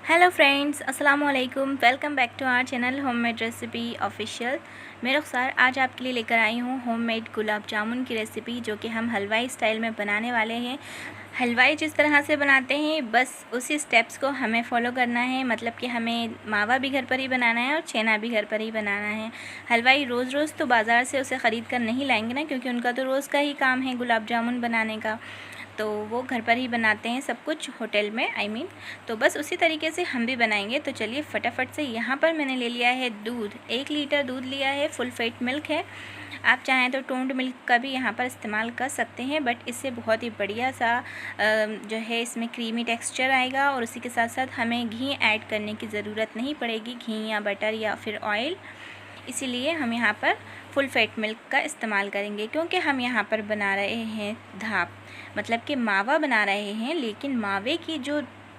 Hello friends, अस्सलाम वालेकुम। Welcome back to our channel homemade recipe official. मैं रुखसार आज आपके लिए लेकर आई हूँ होममेड गुलाब जामुन की रेसिपी, जो कि हम हलवाई स्टाइल में बनाने वाले हैं। हलवाई जिस तरह से बनाते हैं बस उसी स्टेप्स को हमें फॉलो करना है। मतलब कि हमें मावा भी घर पर ही बनाना है और छेना भी घर पर ही बनाना है। हलवाई रोज़ रोज़ तो बाज़ार से उसे ख़रीद कर नहीं लाएंगे ना, क्योंकि उनका तो रोज़ का ही काम है गुलाब जामुन बनाने का। तो वो घर पर ही बनाते हैं सब कुछ, होटल में तो बस उसी तरीके से हम भी बनाएंगे। तो चलिए फटाफट से, यहाँ पर मैंने ले लिया है दूध, 1 लीटर दूध लिया है। फुल फैट मिल्क है। आप चाहें तो टोन्ड मिल्क का भी यहाँ पर इस्तेमाल कर सकते हैं, बट इससे बहुत ही बढ़िया सा जो है इसमें क्रीमी टेक्सचर आएगा। और उसी के साथ साथ हमें घी ऐड करने की ज़रूरत नहीं पड़ेगी, घी या बटर या फिर ऑयल। इसीलिए हम यहाँ पर फुल फैट मिल्क का इस्तेमाल करेंगे, क्योंकि हम यहाँ पर बना रहे हैं धाप, मतलब कि मावा बना रहे हैं। लेकिन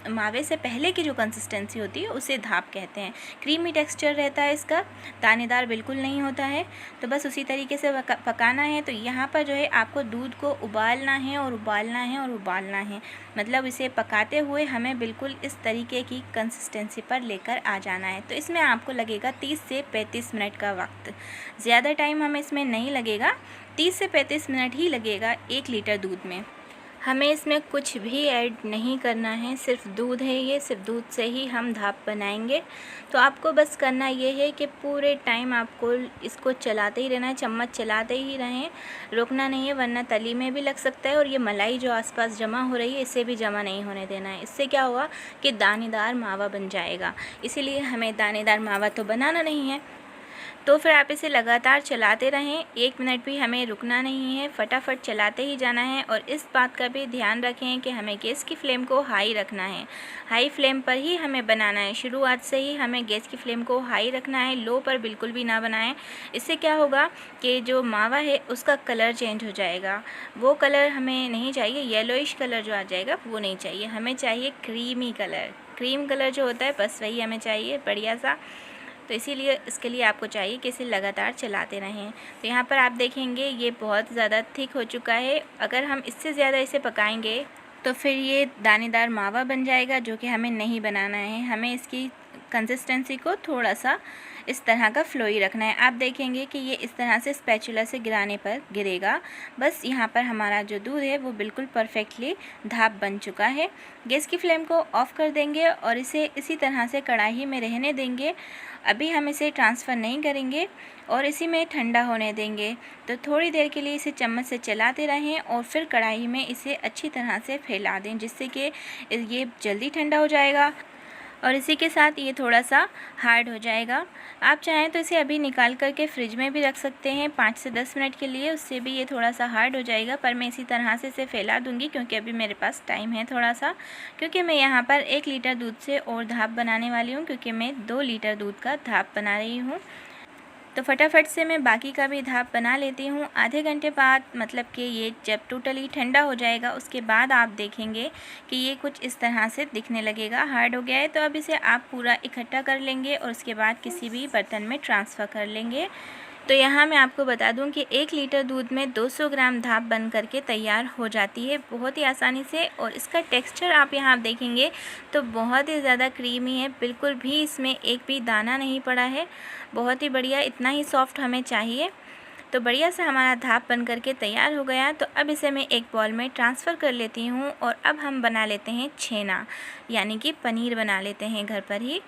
मावे से पहले की जो कंसिस्टेंसी होती है उसे धाप कहते हैं। क्रीमी टेक्सचर रहता है इसका, दानेदार बिल्कुल नहीं होता है। तो बस उसी तरीके से पकाना है। तो यहाँ पर जो है आपको दूध को उबालना है और उबालना है और उबालना है। मतलब इसे पकाते हुए हमें बिल्कुल इस तरीके की कंसिस्टेंसी पर लेकर आ जाना है। तो इसमें आपको लगेगा 30 से 35 मिनट का वक्त। ज़्यादा टाइम हमें इसमें नहीं लगेगा, 30 से 35 मिनट ही लगेगा 1 लीटर दूध में। हमें इसमें कुछ भी ऐड नहीं करना है, सिर्फ दूध है ये, सिर्फ दूध से ही हम धाप बनाएंगे। तो आपको बस करना ये है कि पूरे टाइम आपको इसको चलाते ही रहना है, चम्मच चलाते ही रहें, रुकना नहीं है, वरना तली में भी लग सकता है। और ये मलाई जो आसपास जमा हो रही है इसे भी जमा नहीं होने देना है। इससे क्या होगा कि दानेदार मावा बन जाएगा। इसीलिए हमें दानेदार मावा तो बनाना नहीं है। तो फिर आप इसे लगातार चलाते रहें, 1 मिनट भी हमें रुकना नहीं है, फटाफट चलाते ही जाना है। और इस बात का भी ध्यान रखें कि हमें गैस की फ्लेम को हाई रखना है। हाई फ्लेम पर ही हमें बनाना है, शुरुआत से ही हमें गैस की फ्लेम को हाई रखना है, लो पर बिल्कुल भी ना बनाएं। इससे क्या होगा कि जो मावा है उसका कलर चेंज हो जाएगा। वो कलर हमें नहीं चाहिए, येलोइश कलर जो आ जाएगा वो नहीं चाहिए। हमें चाहिए क्रीमी कलर, क्रीम कलर जो होता है बस वही हमें चाहिए, बढ़िया सा। तो इसीलिए इसके लिए आपको चाहिए कि इसे लगातार चलाते रहें। तो यहाँ पर आप देखेंगे ये बहुत ज़्यादा थिक हो चुका है। अगर हम इससे ज़्यादा इसे पकाएंगे तो फिर ये दानेदार मावा बन जाएगा, जो कि हमें नहीं बनाना है। हमें इसकी कंसिस्टेंसी को थोड़ा सा इस तरह का फ्लोई रखना है। आप देखेंगे कि ये इस तरह से स्पैचुला से गिराने पर गिरेगा। बस यहाँ पर हमारा जो दूध है वो बिल्कुल परफेक्टली धाप बन चुका है। गैस की फ्लेम को ऑफ़ कर देंगे और इसे इसी तरह से कढ़ाई में रहने देंगे। अभी हम इसे ट्रांसफ़र नहीं करेंगे और इसी में ठंडा होने देंगे। तो थोड़ी देर के लिए इसे चम्मच से चलाते रहें और फिर कढ़ाई में इसे अच्छी तरह से फैला दें, जिससे कि ये जल्दी ठंडा हो जाएगा और इसी के साथ ये थोड़ा सा हार्ड हो जाएगा। आप चाहें तो इसे अभी निकाल करके फ्रिज में भी रख सकते हैं 5 से 10 मिनट के लिए, उससे भी ये थोड़ा सा हार्ड हो जाएगा। पर मैं इसी तरह से इसे फैला दूंगी, क्योंकि अभी मेरे पास टाइम है थोड़ा सा, क्योंकि मैं यहाँ पर 1 लीटर दूध से और धाप बनाने वाली हूँ, क्योंकि मैं 2 लीटर दूध का धाप बना रही हूँ। तो फटाफट से मैं बाकी का भी धाप बना लेती हूँ। आधे घंटे बाद, मतलब कि ये जब टोटली ठंडा हो जाएगा उसके बाद आप देखेंगे कि ये कुछ इस तरह से दिखने लगेगा, हार्ड हो गया है। तो अब इसे आप पूरा इकट्ठा कर लेंगे और उसके बाद किसी भी बर्तन में ट्रांसफ़र कर लेंगे। तो यहाँ मैं आपको बता दूं कि 1 लीटर दूध में 200 ग्राम धाप बन करके तैयार हो जाती है बहुत ही आसानी से। और इसका टेक्सचर आप यहाँ देखेंगे तो बहुत ही ज़्यादा क्रीमी है, बिल्कुल भी इसमें एक भी दाना नहीं पड़ा है। बहुत ही बढ़िया, इतना ही सॉफ्ट हमें चाहिए। तो बढ़िया से हमारा धाप बन करके तैयार हो गया। तो अब इसे मैं एक बॉल में ट्रांसफ़र कर लेती हूँ और अब हम बना लेते हैं छेना, यानी कि पनीर बना लेते हैं घर पर ही।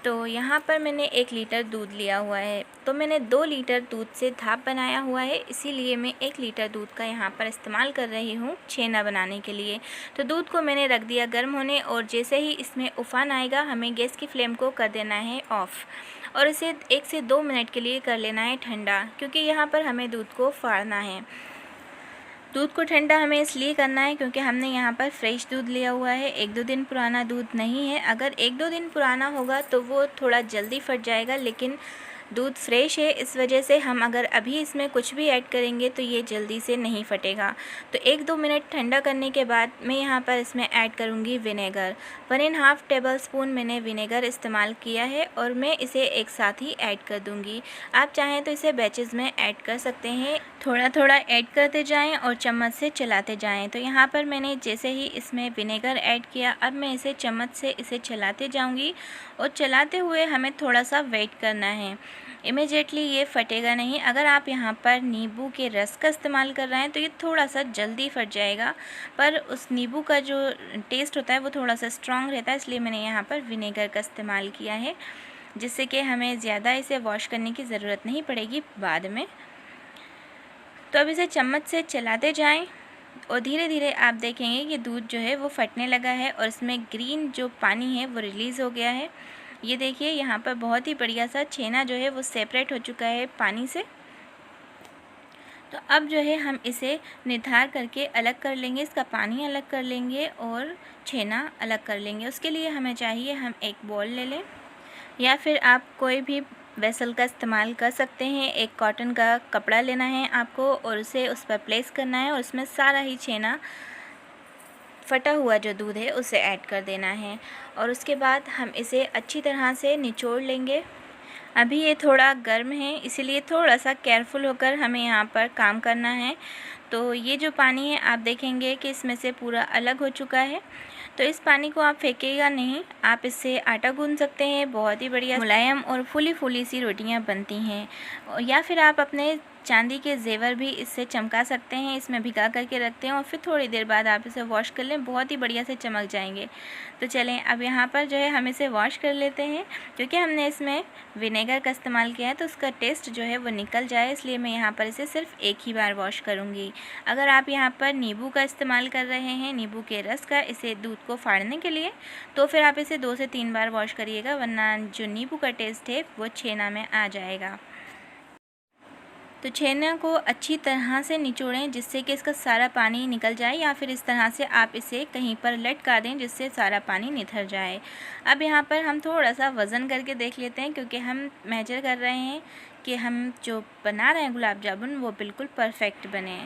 तो यहाँ पर मैंने 1 लीटर दूध लिया हुआ है, तो मैंने 2 लीटर दूध से धाप बनाया हुआ है, इसीलिए मैं 1 लीटर दूध का यहाँ पर इस्तेमाल कर रही हूँ छेना बनाने के लिए। तो दूध को मैंने रख दिया गर्म होने, और जैसे ही इसमें उफान आएगा हमें गैस की फ्लेम को कर देना है ऑफ़ और इसे 1 से 2 मिनट के लिए कर लेना है ठंडा, क्योंकि यहाँ पर हमें दूध को फाड़ना है। दूध को ठंडा हमें इसलिए करना है क्योंकि हमने यहाँ पर फ्रेश दूध लिया हुआ है, 1-2 दिन पुराना दूध नहीं है। अगर 1-2 दिन पुराना होगा तो वो थोड़ा जल्दी फट जाएगा, लेकिन दूध फ्रेश है, इस वजह से हम अगर अभी इसमें कुछ भी ऐड करेंगे तो ये जल्दी से नहीं फटेगा। तो 1-2 मिनट ठंडा करने के बाद मैं यहाँ पर इसमें ऐड करूँगी विनेगर। 1½ टेबलस्पून मैंने विनेगर इस्तेमाल किया है और मैं इसे एक साथ ही ऐड कर दूँगी। आप चाहें तो इसे बैचेज़ में ऐड कर सकते हैं, थोड़ा थोड़ा ऐड करते जाएं और चम्मच से चलाते जाएं। तो यहाँ पर मैंने जैसे ही इसमें विनेगर ऐड किया, अब मैं इसे चम्मच से इसे चलाते जाऊंगी और चलाते हुए हमें थोड़ा सा वेट करना है। इमीडिएटली ये फटेगा नहीं। अगर आप यहाँ पर नींबू के रस का इस्तेमाल कर रहे हैं तो ये थोड़ा सा जल्दी फट जाएगा, पर उस नींबू का जो टेस्ट होता है वो थोड़ा सा स्ट्रॉन्ग रहता है, इसलिए मैंने यहाँ पर विनेगर का इस्तेमाल किया है, जिससे कि हमें ज़्यादा इसे वॉश करने की ज़रूरत नहीं पड़ेगी बाद में। तो अब इसे चम्मच से चलाते जाएं और धीरे धीरे आप देखेंगे कि दूध जो है वो फटने लगा है और इसमें ग्रीन जो पानी है वो रिलीज़ हो गया है। ये देखिए यहाँ पर बहुत ही बढ़िया सा छेना जो है वो सेपरेट हो चुका है पानी से। तो अब जो है हम इसे निथार करके अलग कर लेंगे, इसका पानी अलग कर लेंगे और छेना अलग कर लेंगे। उसके लिए हमें चाहिए हम एक बॉल ले लें या फिर आप कोई भी वेसल का इस्तेमाल कर सकते हैं। एक कॉटन का कपड़ा लेना है आपको और उसे उस पर प्लेस करना है और उसमें सारा ही छेना फटा हुआ जो दूध है उसे ऐड कर देना है और उसके बाद हम इसे अच्छी तरह से निचोड़ लेंगे। अभी ये थोड़ा गर्म है, इसीलिए थोड़ा सा केयरफुल होकर हमें यहाँ पर काम करना है। तो ये जो पानी है आप देखेंगे कि इसमें से पूरा अलग हो चुका है। तो इस पानी को आप फेंकेगा नहीं, आप इससे आटा गूंद सकते हैं। बहुत ही बढ़िया मुलायम और फूली फूली सी रोटियां बनती हैं। या फिर आप अपने चांदी के जेवर भी इससे चमका सकते हैं, इसमें भिगा करके रखते हैं और फिर थोड़ी देर बाद आप इसे वॉश कर लें, बहुत ही बढ़िया से चमक जाएंगे। तो चलें अब यहाँ पर जो है हम इसे वॉश कर लेते हैं। क्योंकि हमने इसमें विनेगर का इस्तेमाल किया है तो उसका टेस्ट जो है वो निकल जाए, इसलिए मैं यहाँ पर इसे सिर्फ एक ही बार वॉश करूँगी। अगर आप यहाँ पर नींबू का इस्तेमाल कर रहे हैं, नींबू के रस का, इसे दूध को फाड़ने के लिए, तो फिर आप इसे 2 से 3 बार वॉश करिएगा, वरना जो नींबू का टेस्ट है वो छेना में आ जाएगा। तो छेना को अच्छी तरह से निचोड़ें जिससे कि इसका सारा पानी निकल जाए, या फिर इस तरह से आप इसे कहीं पर लटका दें जिससे सारा पानी निथर जाए। अब यहाँ पर हम थोड़ा सा वज़न करके देख लेते हैं, क्योंकि हम मेजर कर रहे हैं कि हम जो बना रहे हैं गुलाब जामुन वो बिल्कुल परफेक्ट बने।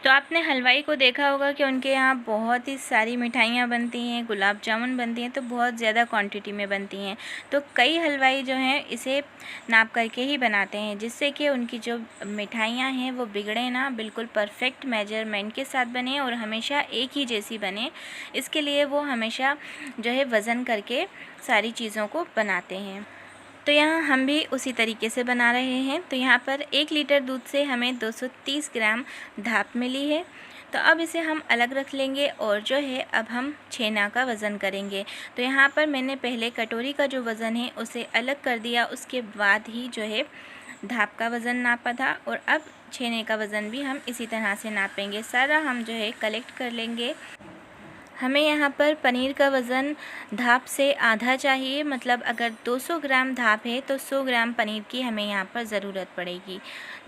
तो आपने हलवाई को देखा होगा कि उनके यहाँ बहुत ही सारी मिठाइयाँ बनती हैं, गुलाब जामुन बनती हैं, तो बहुत ज़्यादा क्वांटिटी में बनती हैं। तो कई हलवाई जो हैं इसे नाप करके ही बनाते हैं, जिससे कि उनकी जो मिठाइयाँ हैं वो बिगड़े ना, बिल्कुल परफेक्ट मेजरमेंट के साथ बने और हमेशा एक ही जैसी बने। इसके लिए वो हमेशा जो है वज़न करके सारी चीज़ों को बनाते हैं। तो यहाँ हम भी उसी तरीके से बना रहे हैं। तो यहाँ पर 1 लीटर दूध से हमें 230 ग्राम धाप मिली है। तो अब इसे हम अलग रख लेंगे और जो है अब हम छेना का वज़न करेंगे। तो यहाँ पर मैंने पहले कटोरी का जो वज़न है उसे अलग कर दिया, उसके बाद ही जो है धाप का वज़न नापा था, और अब छेने का वज़न भी हम इसी तरह से नापेंगे। सारा हम जो है कलेक्ट कर लेंगे। हमें यहाँ पर पनीर का वज़न धाप से आधा चाहिए, मतलब अगर 200 ग्राम धाप है तो 100 ग्राम पनीर की हमें यहाँ पर ज़रूरत पड़ेगी।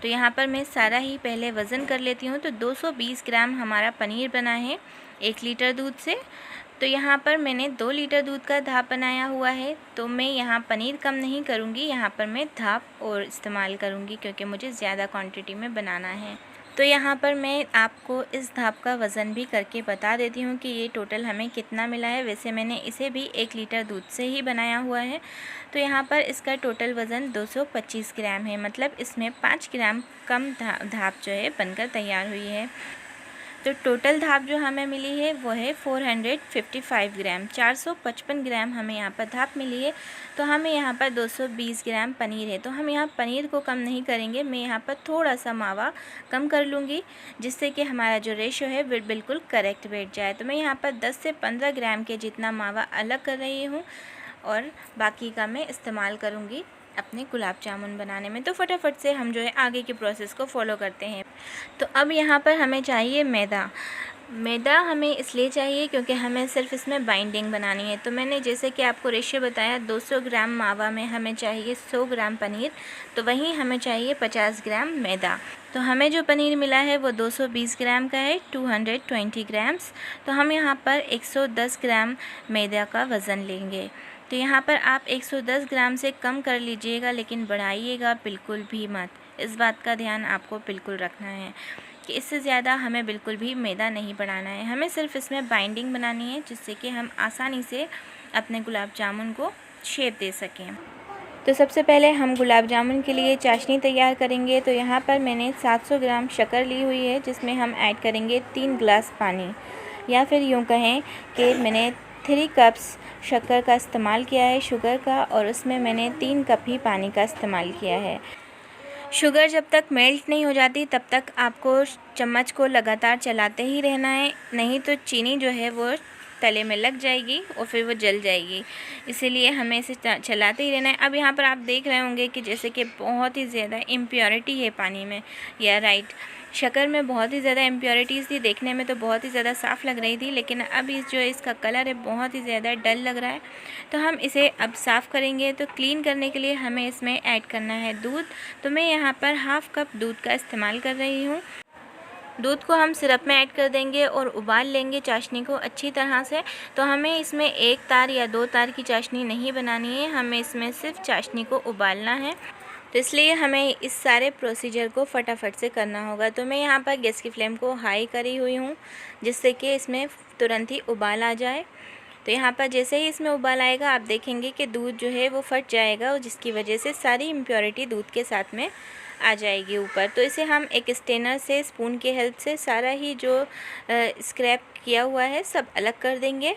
तो यहाँ पर मैं सारा ही पहले वज़न कर लेती हूँ। तो 220 ग्राम हमारा पनीर बना है 1 लीटर दूध से। तो यहाँ पर मैंने 2 लीटर दूध का धाप बनाया हुआ है, तो मैं यहाँ पनीर कम नहीं करूँगी, यहाँ पर मैं धाप और इस्तेमाल करूँगी क्योंकि मुझे ज़्यादा क्वांटिटी में बनाना है। तो यहाँ पर मैं आपको इस धाप का वज़न भी करके बता देती हूँ कि ये टोटल हमें कितना मिला है। वैसे मैंने इसे भी 1 लीटर दूध से ही बनाया हुआ है। तो यहाँ पर इसका टोटल वज़न 225 ग्राम है, मतलब इसमें 5 ग्राम कम धाप जो है बनकर तैयार हुई है। तो टोटल धाप जो हमें मिली है वो है 455 ग्राम, 455 ग्राम हमें यहाँ पर धाप मिली है। तो हमें यहाँ पर 220 ग्राम पनीर है, तो हम यहाँ पनीर को कम नहीं करेंगे, मैं यहाँ पर थोड़ा सा मावा कम कर लूँगी जिससे कि हमारा जो रेशो है वो बिल्कुल करेक्ट बैठ जाए। तो मैं यहाँ पर 10 से 15 ग्राम के जितना मावा अलग कर रही हूँ और बाकी का मैं इस्तेमाल करूँगी अपने गुलाब जामुन बनाने में। तो फटाफट से हम जो है आगे के प्रोसेस को फॉलो करते हैं। तो अब यहाँ पर हमें चाहिए मैदा। मैदा हमें इसलिए चाहिए क्योंकि हमें सिर्फ इसमें बाइंडिंग बनानी है। तो मैंने जैसे कि आपको रेशियो बताया, 200 ग्राम मावा में हमें चाहिए 100 ग्राम पनीर, तो वहीं हमें चाहिए 50 ग्राम मैदा। तो हमें जो पनीर मिला है वो 220 ग्राम का है, 220 ग्राम्स। तो हम यहाँ पर 110 ग्राम मैदा का वज़न लेंगे। तो यहाँ पर आप 110 ग्राम से कम कर लीजिएगा, लेकिन बढ़ाइएगा बिल्कुल भी मत। इस बात का ध्यान आपको बिल्कुल रखना है कि इससे ज़्यादा हमें बिल्कुल भी मैदा नहीं बढ़ाना है। हमें सिर्फ इसमें बाइंडिंग बनानी है, जिससे कि हम आसानी से अपने गुलाब जामुन को शेप दे सकें। तो सबसे पहले हम गुलाब जामुन के लिए चाशनी तैयार करेंगे। तो यहाँ पर मैंने 700 ग्राम शक्कर ली हुई है, जिसमें हम ऐड करेंगे 3 गिलास पानी, या फिर यूँ कहें कि मैंने 3 कप्स शक्कर का इस्तेमाल किया है, शुगर का, और उसमें मैंने 3 कप ही पानी का इस्तेमाल किया है। शुगर जब तक मेल्ट नहीं हो जाती तब तक आपको चम्मच को लगातार चलाते ही रहना है, नहीं तो चीनी जो है वो तले में लग जाएगी और फिर वो जल जाएगी। इसीलिए हमें इसे चलाते ही रहना है। अब यहाँ पर आप देख रहे होंगे कि जैसे कि बहुत ही ज़्यादा इम्प्योरिटी है पानी में, या राइट, शक्कर में बहुत ही ज़्यादा इम्प्योरिटीज़ थी। देखने में तो बहुत ही ज़्यादा साफ़ लग रही थी, लेकिन अब इसका कलर है बहुत ही ज़्यादा डल लग रहा है। तो हम इसे अब साफ़ करेंगे। तो क्लीन करने के लिए हमें इसमें ऐड करना है दूध। तो मैं यहाँ पर हाफ़ कप दूध का इस्तेमाल कर रही हूँ। दूध को हम सिरप में ऐड कर देंगे और उबाल लेंगे चाशनी को अच्छी तरह से। तो हमें इसमें 1 तार या 2 तार की चाशनी नहीं बनानी है, हमें इसमें सिर्फ चाशनी को उबालना है। तो इसलिए हमें इस सारे प्रोसीजर को फटाफट से करना होगा। तो मैं यहाँ पर गैस की फ्लेम को हाई करी हुई हूँ, जिससे कि इसमें तुरंत ही उबाल आ जाए। तो यहाँ पर जैसे ही इसमें उबाल आएगा आप देखेंगे कि दूध जो है वो फट जाएगा, और जिसकी वजह से सारी इम्प्योरिटी दूध के साथ में आ जाएगी ऊपर। तो इसे हम एक स्ट्रेनर से स्पून की हेल्प से सारा ही जो स्क्रैप किया हुआ है सब अलग कर देंगे।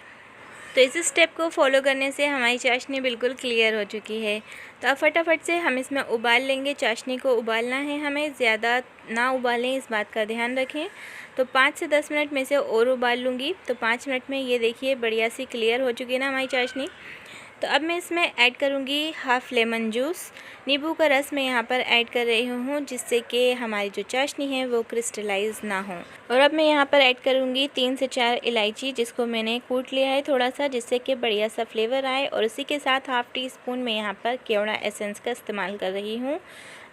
तो इस स्टेप को फॉलो करने से हमारी चाशनी बिल्कुल क्लियर हो चुकी है। तो अब फटाफट से हम इसमें उबाल लेंगे। चाशनी को उबालना है हमें, ज़्यादा ना उबालें, इस बात का ध्यान रखें। तो 5 से 10 मिनट में से और उबाल लूँगी। तो 5 मिनट में ये देखिए बढ़िया सी क्लियर हो चुकी है ना हमारी चाशनी। तो अब मैं इसमें ऐड करूँगी हाफ़ लेमन जूस, नींबू का रस मैं यहाँ पर ऐड कर रही हूँ, जिससे कि हमारी जो चाशनी है वो क्रिस्टलाइज़ ना हो। और अब मैं यहाँ पर ऐड करूँगी 3 से 4 इलायची, जिसको मैंने कूट लिया है थोड़ा सा, जिससे कि बढ़िया सा फ्लेवर आए। और उसी के साथ हाफ़ टी स्पून मैं यहाँ पर केवड़ा एसेंस का इस्तेमाल कर रही हूँ।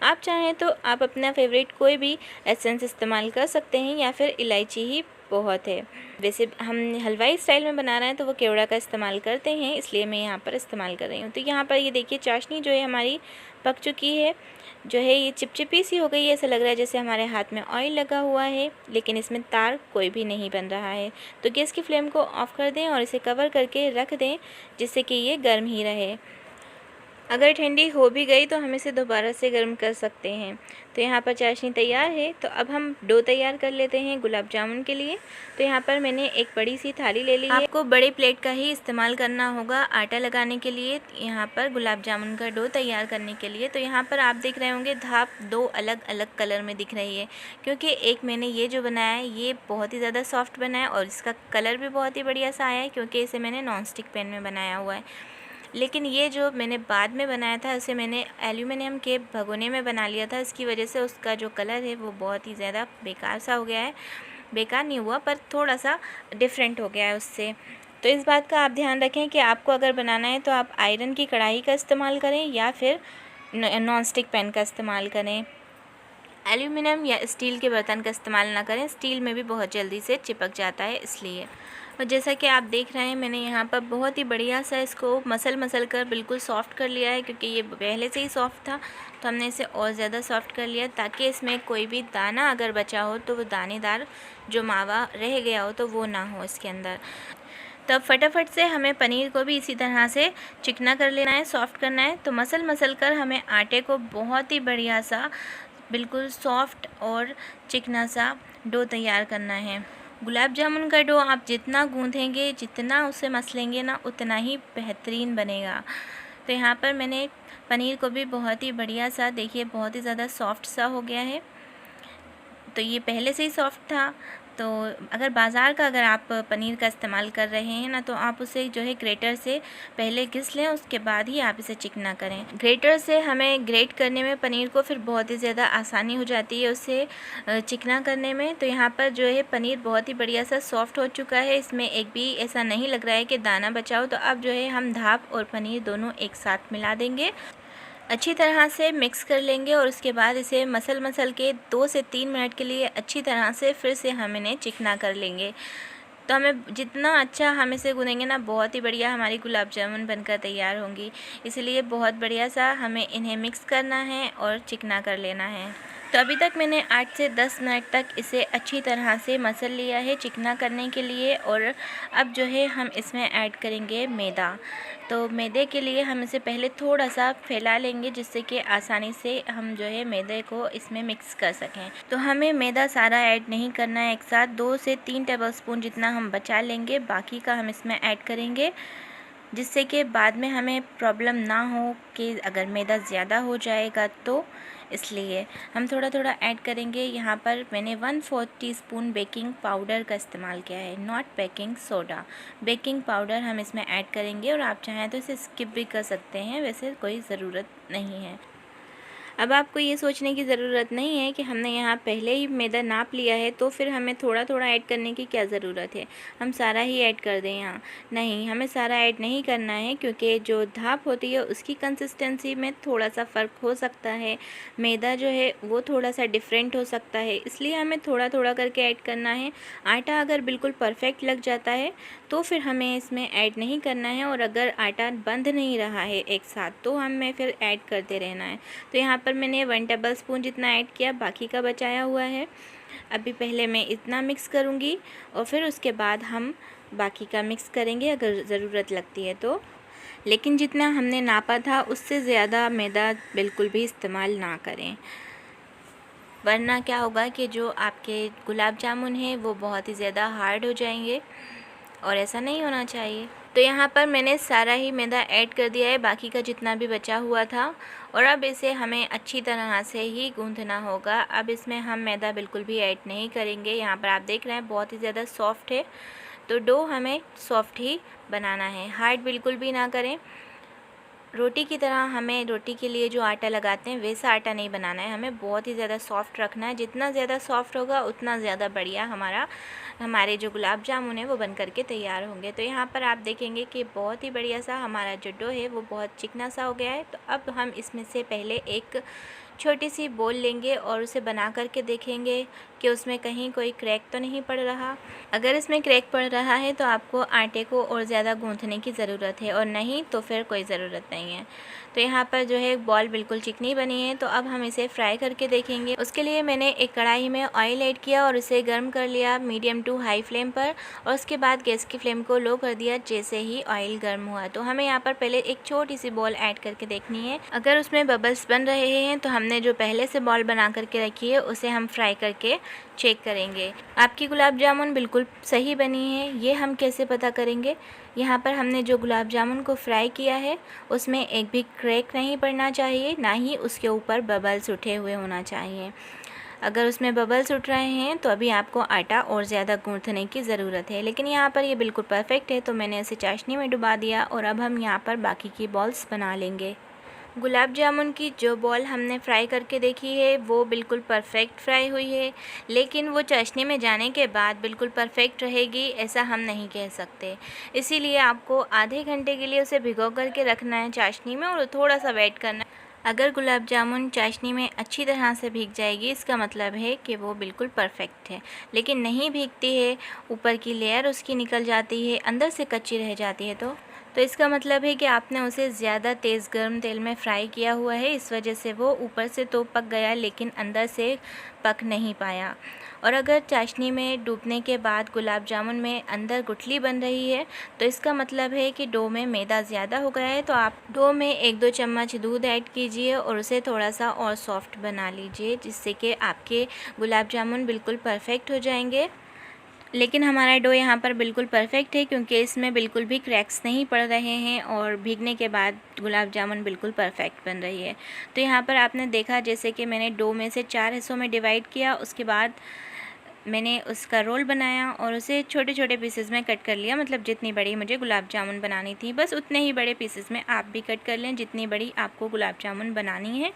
आप चाहें तो आप अपना फेवरेट कोई भी एसेंस इस्तेमाल कर सकते हैं, या फिर इलायची ही बहुत है। वैसे हम हलवाई स्टाइल में बना रहे हैं तो वो केवड़ा का इस्तेमाल करते हैं, इसलिए मैं यहाँ पर इस्तेमाल कर रही हूँ। तो यहाँ पर ये देखिए चाशनी जो है हमारी पक चुकी है, जो है ये चिपचिपी सी हो गई है। ऐसा लग रहा है जैसे हमारे हाथ में ऑयल लगा हुआ है, लेकिन इसमें तार कोई भी नहीं बन रहा है। तो गैस की फ्लेम को ऑफ़ कर दें और इसे कवर करके रख दें, जिससे कि ये गर्म ही रहे। अगर ठंडी हो भी गई तो हम इसे दोबारा से गर्म कर सकते हैं। तो यहाँ पर चाशनी तैयार है। तो अब हम डो तैयार कर लेते हैं गुलाब जामुन के लिए। तो यहाँ पर मैंने एक बड़ी सी थाली ले ली है। आपको बड़े प्लेट का ही इस्तेमाल करना होगा आटा लगाने के लिए, यहाँ पर गुलाब जामुन का डो तैयार करने के लिए। तो यहाँ पर आप देख रहे होंगे धाप 2 अलग अलग कलर में दिख रही है, क्योंकि एक मैंने ये जो बनाया है ये बहुत ही ज़्यादा सॉफ्ट बना है, और इसका कलर भी बहुत ही बढ़िया सा आया है, क्योंकि इसे मैंने नॉन स्टिक पैन में बनाया हुआ है। लेकिन ये जो मैंने बाद में बनाया था उसे मैंने एल्यूमिनियम के भगोने में बना लिया था। इसकी वजह से उसका जो कलर है वो बहुत ही ज़्यादा बेकार सा हो गया है। बेकार नहीं हुआ, पर थोड़ा सा डिफरेंट हो गया है उससे। तो इस बात का आप ध्यान रखें कि आपको अगर बनाना है तो आप आयरन की कढ़ाई का इस्तेमाल करें, या फिर नॉन स्टिक पैन का इस्तेमाल करें। एल्यूमिनियम या स्टील के बर्तन का इस्तेमाल ना करें, स्टील में भी बहुत जल्दी से चिपक जाता है इसलिए। और जैसा कि आप देख रहे हैं मैंने यहाँ पर बहुत ही बढ़िया सा इसको मसल कर बिल्कुल सॉफ़्ट कर लिया है, क्योंकि ये पहले से ही सॉफ़्ट था। तो हमने इसे और ज़्यादा सॉफ़्ट कर लिया, ताकि इसमें कोई भी दाना अगर बचा हो तो वो दानेदार जो मावा रह गया हो तो वो ना हो इसके अंदर। तब फटाफट से हमें पनीर को भी इसी तरह से चिकना कर लेना है, सॉफ़्ट करना है। तो मसल कर हमें आटे को बहुत ही बढ़िया सा बिल्कुल सॉफ्ट और चिकना सा डो तैयार करना है। गुलाब जामुन का डो आप जितना गूँधेंगे, जितना उसे मसलेंगे ना, उतना ही बेहतरीन बनेगा। तो यहाँ पर मैंने पनीर को भी बहुत ही बढ़िया सा, देखिए बहुत ही ज़्यादा सॉफ्ट सा हो गया है। तो ये पहले से ही सॉफ्ट था, तो अगर बाज़ार का अगर आप पनीर का इस्तेमाल कर रहे हैं ना, तो आप उसे जो है ग्रेटर से पहले घिस लें, उसके बाद ही आप इसे चिकना करें। ग्रेटर से हमें ग्रेट करने में पनीर को फिर बहुत ही ज़्यादा आसानी हो जाती है उसे चिकना करने में। तो यहाँ पर जो है पनीर बहुत ही बढ़िया सा सॉफ्ट हो चुका है, इसमें एक भी ऐसा नहीं लग रहा है कि दाना बचा हो। तो अब जो है हम भाप और पनीर दोनों एक साथ मिला देंगे, अच्छी तरह से मिक्स कर लेंगे और उसके बाद इसे मसल के 2 से 3 मिनट के लिए अच्छी तरह से फिर से हम इन्हें चिकना कर लेंगे। तो हमें जितना अच्छा हम इसे गूँथेंगे ना, बहुत ही बढ़िया हमारी गुलाब जामुन बनकर तैयार होंगी। इसलिए बहुत बढ़िया सा हमें इन्हें मिक्स करना है और चिकना कर लेना है। तो अभी तक मैंने 8 से 10 मिनट तक इसे अच्छी तरह से मसल लिया है चिकना करने के लिए। और अब जो है हम इसमें ऐड करेंगे मैदा। तो मैदे के लिए हम इसे पहले थोड़ा सा फैला लेंगे, जिससे कि आसानी से हम जो है मैदे को इसमें मिक्स कर सकें। तो हमें मैदा सारा ऐड नहीं करना है एक साथ, 2 से 3 टेबलस्पून जितना हम बचा लेंगे, बाकी का हम इसमें ऐड करेंगे, जिससे कि बाद में हमें प्रॉब्लम ना हो कि अगर मैदा ज़्यादा हो जाएगा तो। इसलिए हम थोड़ा थोड़ा ऐड करेंगे। यहाँ पर मैंने 1/4 टीस्पून बेकिंग पाउडर का इस्तेमाल किया है, not baking soda. Baking powder हम इसमें ऐड करेंगे और आप चाहें तो इसे स्किप भी कर सकते हैं, वैसे कोई ज़रूरत नहीं है। अब आपको ये सोचने की ज़रूरत नहीं है कि हमने यहाँ पहले ही मैदा नाप लिया है तो फिर हमें थोड़ा थोड़ा ऐड करने की क्या ज़रूरत है, हम सारा ही ऐड कर दें यहाँ। नहीं, हमें सारा ऐड नहीं करना है, क्योंकि जो भाप होती है उसकी कंसिस्टेंसी में थोड़ा सा फ़र्क हो सकता है, मैदा जो है वो थोड़ा सा डिफरेंट हो सकता है, इसलिए हमें थोड़ा थोड़ा करके ऐड करना है। आटा अगर बिल्कुल परफेक्ट लग जाता है तो फिर हमें इसमें ऐड नहीं करना है, और अगर आटा बंध नहीं रहा है एक साथ तो हमें फिर ऐड करते रहना है। तो यहाँ पर मैंने 1 टेबलस्पून जितना ऐड किया, बाकी का बचाया हुआ है। अभी पहले मैं इतना मिक्स करूँगी और फिर उसके बाद हम बाकी का मिक्स करेंगे अगर ज़रूरत लगती है तो। लेकिन जितना हमने नापा था उससे ज़्यादा मैदा बिल्कुल भी इस्तेमाल ना करें, वरना क्या होगा कि जो आपके गुलाब जामुन हैं वो बहुत ही ज़्यादा हार्ड हो जाएंगे, और ऐसा नहीं होना चाहिए। तो यहाँ पर मैंने सारा ही मैदा ऐड कर दिया है, बाकी का जितना भी बचा हुआ था। और अब इसे हमें अच्छी तरह से ही गूँथना होगा। अब इसमें हम मैदा बिल्कुल भी ऐड नहीं करेंगे। यहाँ पर आप देख रहे हैं बहुत ही ज़्यादा सॉफ्ट है, तो डो हमें सॉफ्ट ही बनाना है, हार्ड बिल्कुल भी ना करें। रोटी की तरह हमें रोटी के लिए जो आटा लगाते हैं वैसा आटा नहीं बनाना है, हमें बहुत ही ज़्यादा सॉफ्ट रखना है। जितना ज़्यादा सॉफ्ट होगा उतना ज़्यादा बढ़िया हमारे जो गुलाब जामुन है वो बन करके तैयार होंगे। तो यहाँ पर आप देखेंगे कि बहुत ही बढ़िया सा हमारा जो डो है वो बहुत चिकना सा हो गया है। तो अब हम इसमें से पहले एक छोटी सी बोल लेंगे और उसे बना करके देखेंगे कि उसमें कहीं कोई क्रैक तो नहीं पड़ रहा। अगर इसमें क्रैक पड़ रहा है तो आपको आटे को और ज़्यादा गूँथने की ज़रूरत है, और नहीं तो फिर कोई ज़रूरत नहीं है। तो यहाँ पर जो है बॉल बिल्कुल चिकनी बनी है। तो अब हम इसे फ्राई करके देखेंगे। उसके लिए मैंने एक कढ़ाई में ऑयल ऐड किया और इसे गर्म कर लिया मीडियम टू हाई फ्लेम पर, और उसके बाद गैस की फ्लेम को लो कर दिया। जैसे ही ऑयल गर्म हुआ तो हमें यहाँ पर पहले एक छोटी सी बॉल ऐड करके देखनी है। अगर उसमें बबल्स बन रहे हैं तो हमने जो पहले से बॉल बना करके रखी है उसे हम फ्राई करके चेक करेंगे। आपकी गुलाब जामुन बिल्कुल सही बनी है, ये हम कैसे पता करेंगे? यहाँ पर हमने जो गुलाब जामुन को फ्राई किया है उसमें एक भी क्रैक नहीं पड़ना चाहिए, ना ही उसके ऊपर बबल्स उठे हुए होना चाहिए। अगर उसमें बबल्स उठ रहे हैं तो अभी आपको आटा और ज़्यादा गूँथने की ज़रूरत है। लेकिन यहाँ पर ये बिल्कुल परफेक्ट है, तो मैंने इसे चाशनी में डुबा दिया और अब हम यहाँ पर बाकी की बॉल्स बना लेंगे। गुलाब जामुन की जो बॉल हमने फ्राई करके देखी है वो बिल्कुल परफेक्ट फ्राई हुई है, लेकिन वो चाशनी में जाने के बाद बिल्कुल परफेक्ट रहेगी ऐसा हम नहीं कह सकते। इसीलिए आपको आधे घंटे के लिए उसे भिगो करके रखना है चाशनी में और थोड़ा सा वेट करना है। अगर गुलाब जामुन चाशनी में अच्छी तरह से भीग जाएगी इसका मतलब है कि वो बिल्कुल परफेक्ट है। लेकिन नहीं भीगती है, ऊपर की लेयर उसकी निकल जाती है, अंदर से कच्ची रह जाती है, तो इसका मतलब है कि आपने उसे ज़्यादा तेज़ गर्म तेल में फ्राई किया हुआ है। इस वजह से वो ऊपर से तो पक गया लेकिन अंदर से पक नहीं पाया। और अगर चाशनी में डूबने के बाद गुलाब जामुन में अंदर गुठली बन रही है तो इसका मतलब है कि डो में मैदा ज़्यादा हो गया है। तो आप डो में 1-2 चम्मच दूध ऐड कीजिए और उसे थोड़ा सा और सॉफ्ट बना लीजिए, जिससे कि आपके गुलाब जामुन बिल्कुल परफेक्ट हो जाएंगे। लेकिन हमारा डो यहाँ पर बिल्कुल परफेक्ट है, क्योंकि इसमें बिल्कुल भी क्रैक्स नहीं पड़ रहे हैं और भीगने के बाद गुलाब जामुन बिल्कुल परफेक्ट बन रही है। तो यहाँ पर आपने देखा जैसे कि मैंने डो में से 4 हिस्सों में डिवाइड किया, उसके बाद मैंने उसका रोल बनाया और उसे छोटे छोटे पीसेस में कट कर लिया। मतलब जितनी बड़ी मुझे गुलाब जामुन बनानी थी, बस उतने ही बड़े पीसेस में आप भी कट कर लें जितनी बड़ी आपको गुलाब जामुन बनानी है।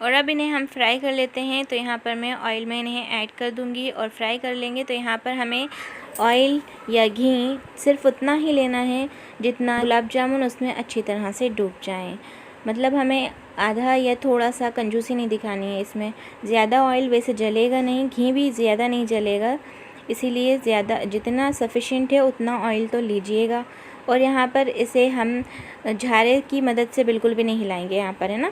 और अब इन्हें हम फ्राई कर लेते हैं। तो यहाँ पर मैं ऑयल में इन्हें ऐड कर दूँगी और फ्राई कर लेंगे। तो यहाँ पर हमें ऑयल या घी सिर्फ उतना ही लेना है जितना गुलाब जामुन उसमें अच्छी तरह से डूब जाएं। मतलब हमें आधा या थोड़ा सा कंजूसी नहीं दिखानी है इसमें। ज़्यादा ऑयल वैसे जलेगा नहीं, घी भी ज़्यादा नहीं जलेगा, इसीलिए ज़्यादा जितना सफिशिएंट है उतना ऑयल तो लीजिएगा। और यहाँ पर इसे हम झारे की मदद से बिल्कुल भी नहीं हिलाएंगे यहाँ पर, है ना।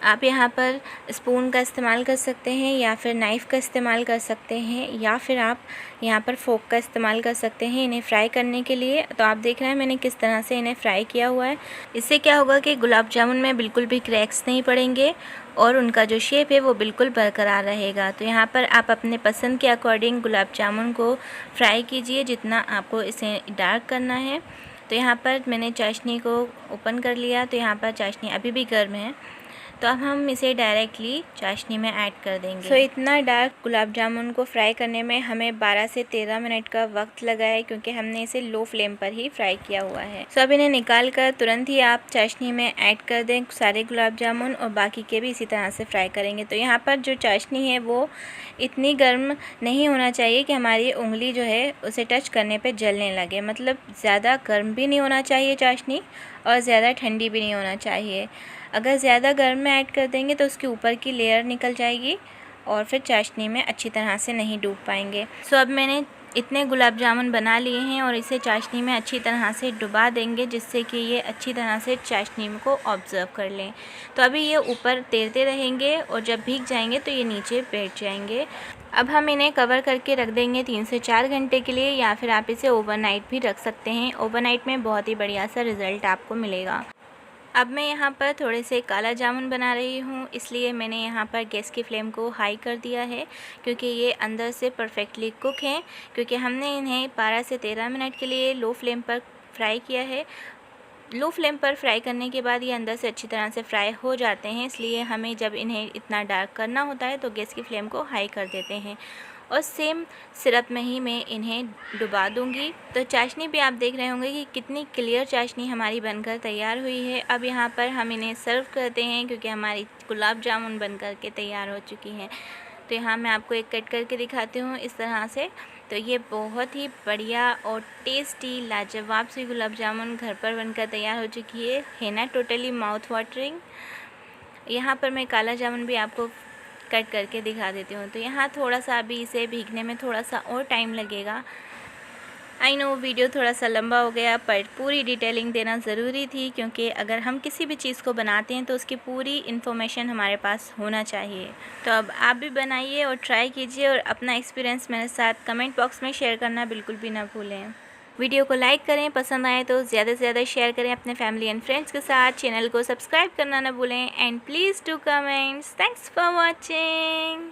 आप यहाँ पर स्पून का इस्तेमाल कर सकते हैं या फिर नाइफ़ का इस्तेमाल कर सकते हैं या फिर आप यहाँ पर फोक का इस्तेमाल कर सकते हैं इन्हें फ्राई करने के लिए। तो आप देख रहे हैं मैंने किस तरह से इन्हें फ्राई किया हुआ है। इससे क्या होगा कि गुलाब जामुन में बिल्कुल भी क्रैक्स नहीं पड़ेंगे और उनका जो शेप है वो बिल्कुल बरकरार रहेगा। तो यहाँ पर आप अपने पसंद के अकॉर्डिंग गुलाब जामुन को फ्राई कीजिए जितना आपको इसे डार्क करना है। तो यहाँ पर मैंने चाशनी को ओपन कर लिया। तो यहाँ पर चाशनी अभी भी गर्म है, तो अब हम इसे डायरेक्टली चाशनी में ऐड कर देंगे। इतना डार्क गुलाब जामुन को फ्राई करने में हमें 12 से 13 मिनट का वक्त लगा है, क्योंकि हमने इसे लो फ्लेम पर ही फ्राई किया हुआ है। अब इन्हें निकाल कर तुरंत ही आप चाशनी में ऐड कर दें सारे गुलाब जामुन, और बाकी के भी इसी तरह से फ्राई करेंगे। तो यहाँ पर जो चाशनी है वो इतनी गर्म नहीं होना चाहिए कि हमारी उंगली जो है उसे टच करने पर जलने लगे। मतलब ज़्यादा गर्म भी नहीं होना चाहिए चाशनी और ज़्यादा ठंडी भी नहीं होना चाहिए। अगर ज़्यादा गर्म में ऐड कर देंगे तो उसके ऊपर की लेयर निकल जाएगी और फिर चाशनी में अच्छी तरह से नहीं डूब पाएंगे। अब मैंने इतने गुलाब जामुन बना लिए हैं और इसे चाशनी में अच्छी तरह से डुबा देंगे, जिससे कि ये अच्छी तरह से चाशनी को ऑब्ज़र्व कर लें। तो अभी ये ऊपर तैरते रहेंगे और जब भीग जाएंगे तो ये नीचे बैठ जाएंगे। अब हम इन्हें कवर करके रख देंगे 3 से 4 घंटे के लिए, या फिर आप इसे ओवरनाइट भी रख सकते हैं। ओवरनाइट में बहुत ही बढ़िया सा रिज़ल्ट आपको मिलेगा। अब मैं यहाँ पर थोड़े से काला जामुन बना रही हूँ, इसलिए मैंने यहाँ पर गैस की फ्लेम को हाई कर दिया है, क्योंकि ये अंदर से परफेक्टली कुक हैं। क्योंकि हमने इन्हें 12 से 13 मिनट के लिए लो फ्लेम पर फ्राई किया है। लो फ्लेम पर फ्राई करने के बाद ये अंदर से अच्छी तरह से फ्राई हो जाते हैं, इसलिए हमें जब इन्हें इतना डार्क करना होता है तो गैस की फ्लेम को हाई कर देते हैं। और सेम सिरप में ही मैं इन्हें डुबा दूंगी। तो चाशनी भी आप देख रहे होंगे कि कितनी क्लियर चाशनी हमारी बनकर तैयार हुई है। अब यहाँ पर हम इन्हें सर्व करते हैं, क्योंकि हमारी गुलाब जामुन बनकर के तैयार हो चुकी हैं। तो यहाँ मैं आपको एक कट करके दिखाती हूँ इस तरह से। तो ये बहुत ही बढ़िया और टेस्टी लाजवाब सी गुलाब जामुन घर पर बनकर तैयार हो चुकी है ना, टोटली माउथ वाटरिंग। यहाँ पर मैं काला जामुन भी आपको कट करके दिखा देती हूँ। तो यहाँ थोड़ा सा अभी इसे भीगने में थोड़ा सा और टाइम लगेगा। आई नो वीडियो थोड़ा सा लंबा हो गया, पर पूरी डिटेलिंग देना ज़रूरी थी, क्योंकि अगर हम किसी भी चीज़ को बनाते हैं तो उसकी पूरी इन्फॉर्मेशन हमारे पास होना चाहिए। तो अब आप भी बनाइए और ट्राई कीजिए, और अपना एक्सपीरियंस मेरे साथ कमेंट बॉक्स में शेयर करना बिल्कुल भी ना भूलें। वीडियो को लाइक करें, पसंद आए तो ज़्यादा से ज़्यादा शेयर करें अपने फैमिली एंड फ्रेंड्स के साथ। चैनल को सब्सक्राइब करना ना भूलें, and please do comments. Thanks for watching.